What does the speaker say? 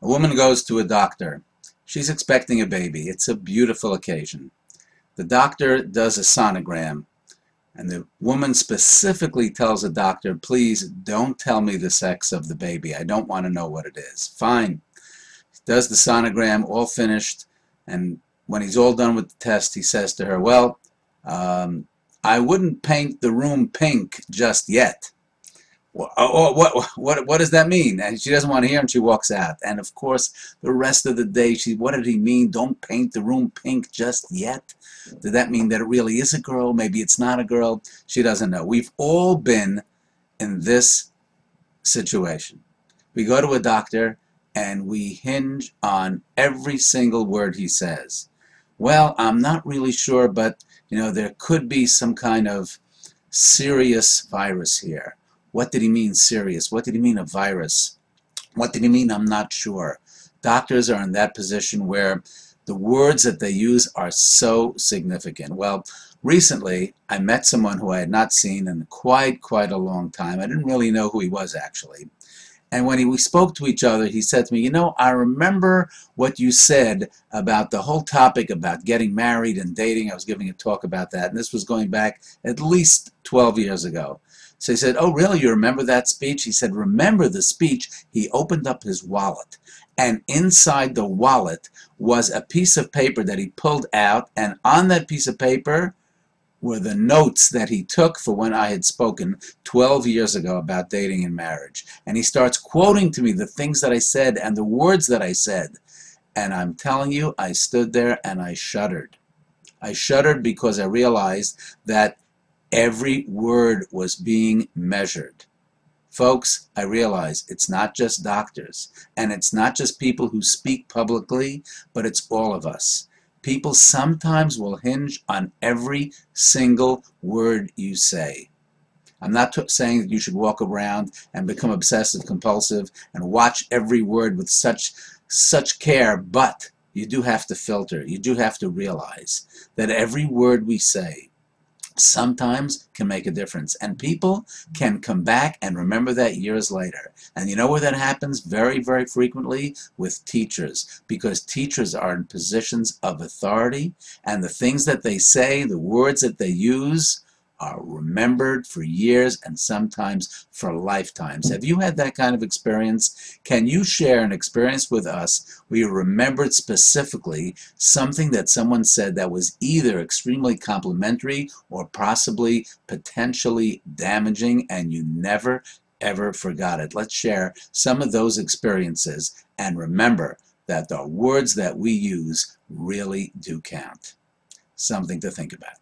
A woman goes to a doctor. She's expecting a baby. It's a beautiful occasion. The doctor does a sonogram, and the woman specifically tells the doctor, please don't tell me the sex of the baby. I don't want to know what it is. Fine. He does the sonogram, all finished, and when he's all done with the test, he says to her, well, I wouldn't paint the room pink just yet. What does that mean? And she doesn't want to hear, and she walks out. And of course, the rest of the day, what did he mean? Don't paint the room pink just yet? Did that mean that it really is a girl? Maybe it's not a girl. She doesn't know. We've all been in this situation. We go to a doctor and we hinge on every single word he says. Well, I'm not really sure, but there could be some kind of serious virus here. What did he mean serious? What did he mean a virus? What did he mean I'm not sure? Doctors are in that position where the words that they use are so significant. Well, recently I met someone who I had not seen in quite a long time. I didn't really know who he was actually. And when we spoke to each other, he said to me, I remember what you said about the whole topic about getting married and dating. I was giving a talk about that, and this was going back at least 12 years ago. So he said, oh, really? You remember that speech? He said, remember the speech? He opened up his wallet, and inside the wallet was a piece of paper that he pulled out, and on that piece of paper were the notes that he took for when I had spoken 12 years ago about dating and marriage. And he starts quoting to me the things that I said and the words that I said. And I'm telling you, I stood there and I shuddered. I shuddered because I realized that every word was being measured. Folks, I realize it's not just doctors, and it's not just people who speak publicly, but it's all of us. People sometimes will hinge on every single word you say. I'm not saying that you should walk around and become obsessive compulsive and watch every word with such care, but you do have to filter. You do have to realize that every word we say sometimes can make a difference, and people can come back and remember that years later. And you know where that happens very frequently? With teachers, because teachers are in positions of authority, and the things that they say, the words that they use, are remembered for years and sometimes for lifetimes. Have you had that kind of experience? Can you share an experience with us where you remembered specifically something that someone said that was either extremely complimentary or possibly potentially damaging, and you never ever forgot it? Let's share some of those experiences and remember that the words that we use really do count. Something to think about.